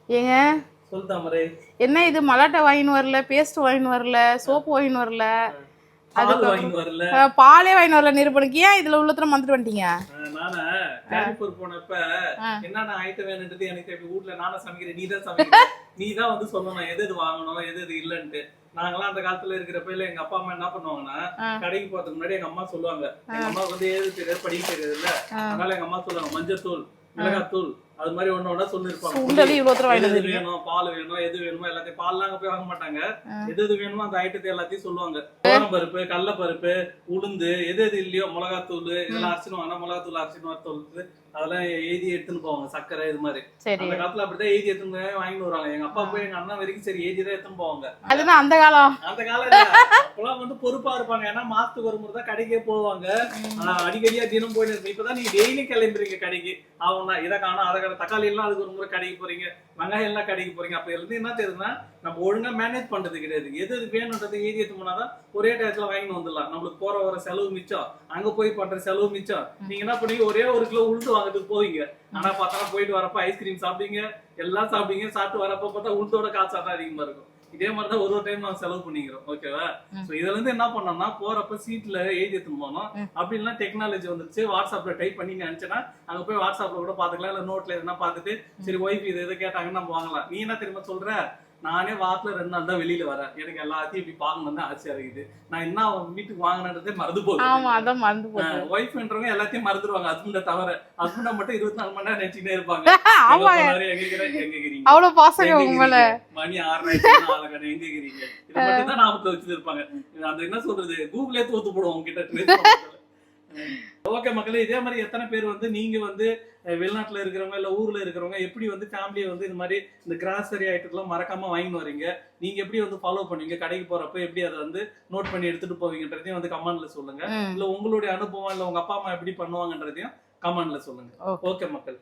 ஏங்க சொல் தாமரை. என்ன இது மலாட்டை வாங்கின்னு வரல, பேஸ்ட் வாங்கின்னு வரல, சோப்பு வாங்கின்னு வரல, பால் வாங்கிட்டு வரல, பாலே வாங்கின்னு வரல நிரூபனுக்கு. ஏன் இதுல உள்ளத்துல மறந்துட்டு வந்துட்டீங்க? நானா காலிஃபோர் போனப்ப என்னென்ன ஐட்டம் வேணுன்றது எனக்கு வீட்டுல நானும் சமைக்கிறேன், நீ தான் சமைக்கிற, நீ தான் வந்து சொல்லணும் எது எது வாங்கணும் எது எது இல்லன்ட்டு. நாங்களாம் அந்த காலத்துல இருக்கிறப்ப இல்ல எங்க அப்பா அம்மா என்ன பண்ணுவாங்கன்னா கடைக்கு போறதுக்கு முன்னாடி எங்க அம்மா சொல்லுவாங்க. எங்க அம்மாவுக்கு வந்து ஏது தெரியாது படிக்க தெரியாது இல்ல, அதனால எங்க அம்மா சொல்லுவாங்க மஞ்சத்தூள் மிளகாத்தூள் அது மாதிரி ஒண்ணு ஒண்ணா சொல்லிருப்பாங்க. எது வேணும் பால் வேணும் எது வேணுமோ எல்லாத்தையும், பால்லாம் அங்க போய் வாங்க மாட்டாங்க, எது எது வேணுமோ அந்த ஐட்டத்தை எல்லாத்தையும் சொல்லுவாங்க. பருப்பு கடல பருப்பு உளுந்து எது எது இல்லையோ மிளகாத்தூள் இதெல்லாம் அரைச்சின்னு வாங்க, மிளகாத்தூள் அரைச்சின்னு வர அதெல்லாம் எழுதி எடுத்துன்னு போவாங்க. சக்கரை இது மாதிரி அந்த காலத்துல அப்படிதான் எழுதி எடுத்துன்னு வாங்கிட்டு வருவாங்க. எங்க அப்பா போய் எங்க அண்ணா வரைக்கும் சரி எழுதி தான் எடுத்துன்னு போவாங்க. அதுதான் அந்த காலம். அந்த காலம் அப்பெல்லாம் வந்து பொறுப்பா இருப்பாங்க. ஏன்னா மாசத்துக்கு ஒரு முறை தான் கடைக்கே போவாங்க. அடிக்கடியா தினம் போயிட்டு இருக்கு. இப்பதான் நீங்க டெய்லி கிளம்புறீங்க கடைக்கு. அவங்க இதை காணும் அதை காணும், தக்காளி எல்லாம் அதுக்கு ஒரு முறை கடைக்கு போறீங்க, வெங்காயம் எல்லாம் கடைக்கு போறீங்க. அப்ப இருந்து என்ன தெரியுதுன்னா நம்ம ஒழுங்கா மேனேஜ் பண்றது கிடையாது. எது எது வேணும்ன்றது எழுதி எடுத்து போனாதான் ஒரே டயத்துல வாங்கிட்டு வந்துடலாம். நம்மளுக்கு போற வர செலவு மிச்சம், அங்க போய் பண்ற செலவு மிச்சம். நீங்க என்ன பண்ணீங்க, ஒரே ஒரு கிலோ உளுந்து வாங்கிட்டு போவீங்க. ஆனா பார்த்தா போயிட்டு வரப்ப ஐஸ்கிரீம் சாப்பிட்டீங்க, எல்லாம் சாப்பிட்டீங்க, சாப்பிட்டு வரப்ப பார்த்தா உளுந்தோட காசு தான் அதிகமா இருக்கும். இதே மாதிரிதான் ஒரு டைம் நான் செலவு பண்ணிக்கிறோம். ஓகேவா? சோ இதுல இருந்து என்ன பண்ணோம்னா போறப்ப சீட்ல எழுதி எடுத்துன்னு போனோம். அப்படி இல்லைன்னா டெக்னாலஜி வந்துருச்சு, வாட்ஸ்அப்ல டைப் பண்ணி நினைச்சேன்னா அங்க போய் வாட்ஸ்அப்ல கூட பாத்துக்கலாம், இல்ல நோட்ல எதுனா பாத்துட்டு சரி ஒய்ஃப் இது எதை கேட்டாங்கன்னு நம்ம வாங்கலாம். நீ என்ன தெரியுமா சொல்ற, நானே வாரத்துல 2 நாள் தான் வெளியில வரேன், எனக்கு எல்லாத்தையும் இப்படி பாக்கணும்னு ஆசையா இருக்குது, நான் என்ன வீட்டுக்கு வாங்கினதே மறந்து போகுது. ஒய்ஃப்ன்றவங்க எல்லாத்தையும் மறந்துடுவாங்க, ஹஸ்பண்ட தவிர. ஹஸ்பண்ட மட்டும் 24 மணி நேரம் நினைச்சுட்டே இருப்பாங்க. அவ்வளவு பாசங்க உங்கள. மணி 6:30 எங்க இருக்கிறீங்க, இது மட்டும் தான் ஞாபகத்துல வச்சுட்டு இருப்பாங்க. அந்த என்ன சொல்றது, கூகுளே தோத்து போடுவோம் உங்ககிட்ட. ஓகே மக்களே, இதே மாதிரி எத்தனை பேர் வந்து நீங்க வந்து வெளிநாட்டுல இருக்கிறவங்க இல்ல ஊர்ல இருக்கிறவங்க எப்படி வந்து ஃபேமிலியை வந்து இந்த மாதிரி இந்த கிராசரி ஐட்டத்தெல்லாம் மறக்காம வாங்கிட்டு வரீங்க, நீங்க எப்படி வந்து ஃபாலோ பண்ணுவீங்க, கடைக்கு போறப்ப எப்படி அதை வந்து நோட் பண்ணி எடுத்துட்டு போவீங்கன்றதையும் வந்து கமெண்ட்ல சொல்லுங்க. இல்ல உங்களுடைய அனுபவம் இல்ல உங்க அப்பா அம்மா எப்படி பண்ணுவாங்கன்றதையும் கமெண்ட்ல சொல்லுங்க. ஓகே மக்கள்.